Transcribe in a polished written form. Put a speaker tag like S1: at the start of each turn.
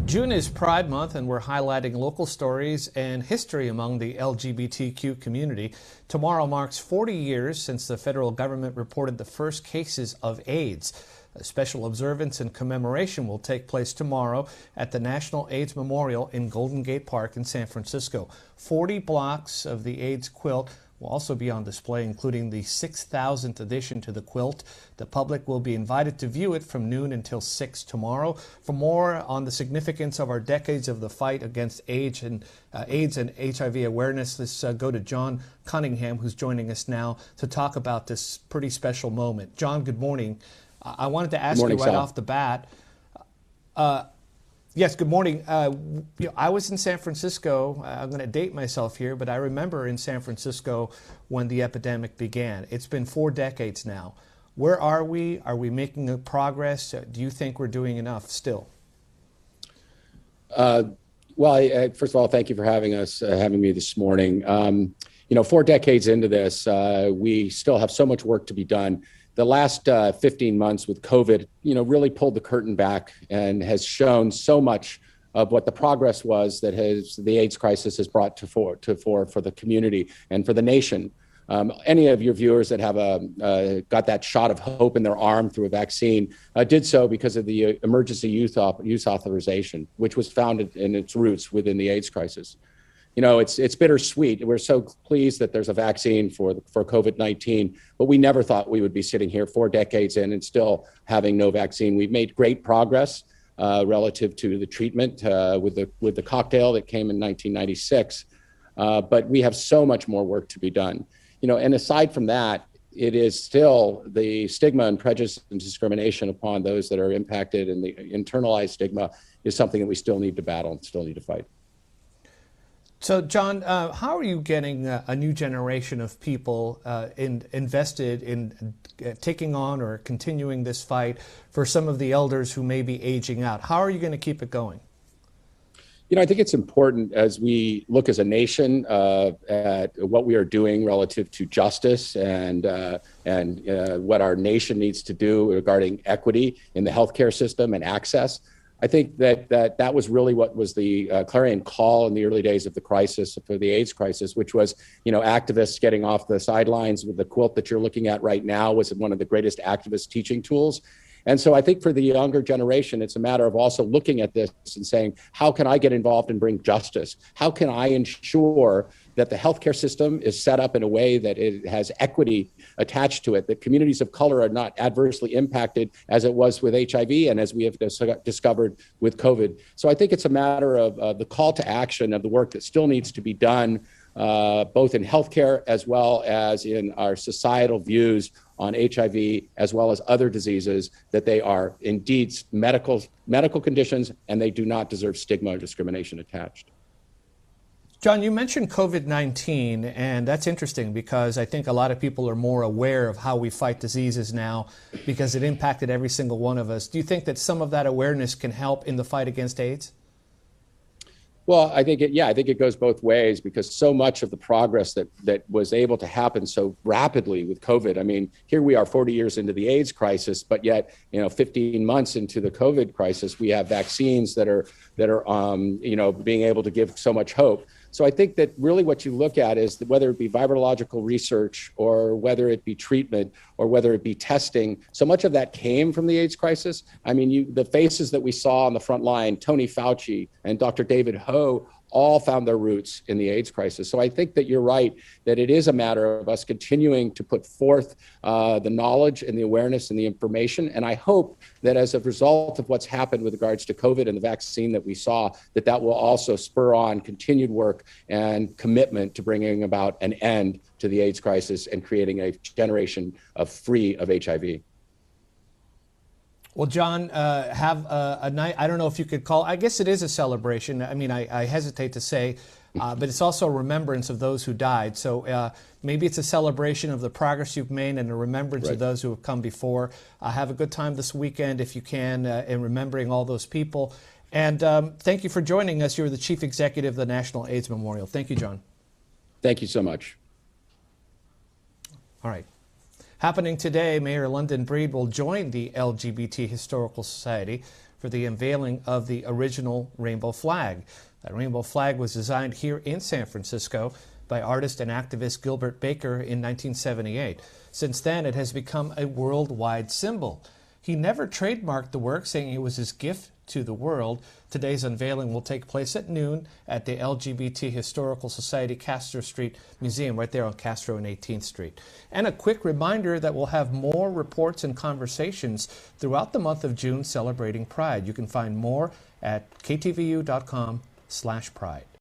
S1: June is Pride Month, and we're highlighting local stories and history among the LGBTQ community. Tomorrow marks 40 years since the federal government reported the first cases of AIDS. A special observance and commemoration will take place tomorrow at the National AIDS Memorial in Golden Gate Park in San Francisco. 40 blocks of the AIDS quilt will also be on display, including the 6,000th edition to the quilt. The public will be invited to view it from noon until 6 tomorrow. For more on the significance of our decades of the fight against AIDS and HIV awareness, let's go to John Cunningham, who's joining us now to talk about this pretty special moment. John, good morning. I wanted to ask you right off the bat. Yes, good morning. I was in San Francisco. I'm going to date myself here, but I remember in San Francisco when the epidemic began. It's been 4 decades now. Where are we? Are we making progress? Do you think we're doing enough still?
S2: Well, first of all, thank you for having me this morning. 4 decades into this, we still have so much work to be done. The last 15 months with COVID, really pulled the curtain back and has shown so much of what the progress was that the AIDS crisis has brought to fore for the community and for the nation. Any of your viewers that have got that shot of hope in their arm through a vaccine did so because of the emergency use authorization, which was founded in its roots within the AIDS crisis. It's bittersweet. We're so pleased that there's a vaccine for COVID-19, but we never thought we would be sitting here 4 decades in and still having no vaccine. We've made great progress relative to the treatment with the cocktail that came in 1996, but we have so much more work to be done. And aside from that, it is still the stigma and prejudice and discrimination upon those that are impacted, and the internalized stigma is something that we still need to battle and still need to fight.
S1: So, John, how are you getting a new generation of people invested in taking on or continuing this fight for some of the elders who may be aging out? How are you going to keep it going?
S2: I think it's important as we look as a nation at what we are doing relative to justice and what our nation needs to do regarding equity in the healthcare system and access. I think that was really what was the clarion call in the early days of the crisis, for the AIDS crisis, which was, activists getting off the sidelines. With the quilt that you're looking at right now was one of the greatest activist teaching tools. And so I think for the younger generation, it's a matter of also looking at this and saying, how can I get involved and bring justice? How can I ensure that the healthcare system is set up in a way that it has equity attached to it, that communities of color are not adversely impacted as it was with HIV and as we have discovered with COVID. So I think it's a matter of the call to action of the work that still needs to be done, both in healthcare as well as in our societal views on HIV, as well as other diseases, that they are indeed medical conditions and they do not deserve stigma or discrimination attached.
S1: John, you mentioned COVID-19, and that's interesting because I think a lot of people are more aware of how we fight diseases now because it impacted every single one of us. Do you think that some of that awareness can help in the fight against AIDS?
S2: Well, I think it goes both ways, because so much of the progress that was able to happen so rapidly with COVID. I mean, here we are 40 years into the AIDS crisis, but yet, 15 months into the COVID crisis, we have vaccines that are being able to give so much hope. So I think that really what you look at is that whether it be virological research or whether it be treatment or whether it be testing, so much of that came from the AIDS crisis. I mean, the faces that we saw on the front line, Tony Fauci and Dr. David Ho, all found their roots in the AIDS crisis. So I think that you're right, that it is a matter of us continuing to put forth the knowledge and the awareness and the information. And I hope that as a result of what's happened with regards to COVID and the vaccine that we saw, that will also spur on continued work and commitment to bringing about an end to the AIDS crisis and creating a generation free of HIV.
S1: Well, John, have a night. I don't know if you could call. I guess it is a celebration. I mean, I hesitate to say, but it's also a remembrance of those who died. So maybe it's a celebration of the progress you've made and a remembrance of those who have come before. Have a good time this weekend if you can in remembering all those people. And thank you for joining us. You're the Chief Executive of the National AIDS Memorial. Thank you, John.
S2: Thank you so much.
S1: All right. Happening today, Mayor London Breed will join the LGBT Historical Society for the unveiling of the original rainbow flag. That rainbow flag was designed here in San Francisco by artist and activist Gilbert Baker in 1978. Since then, it has become a worldwide symbol. He never trademarked the work, saying it was his gift to the world. Today's unveiling will take place at noon at the LGBT Historical Society Castro Street Museum, right there on Castro and 18th Street. And a quick reminder that we'll have more reports and conversations throughout the month of June celebrating Pride. You can find more at ktvu.com/pride.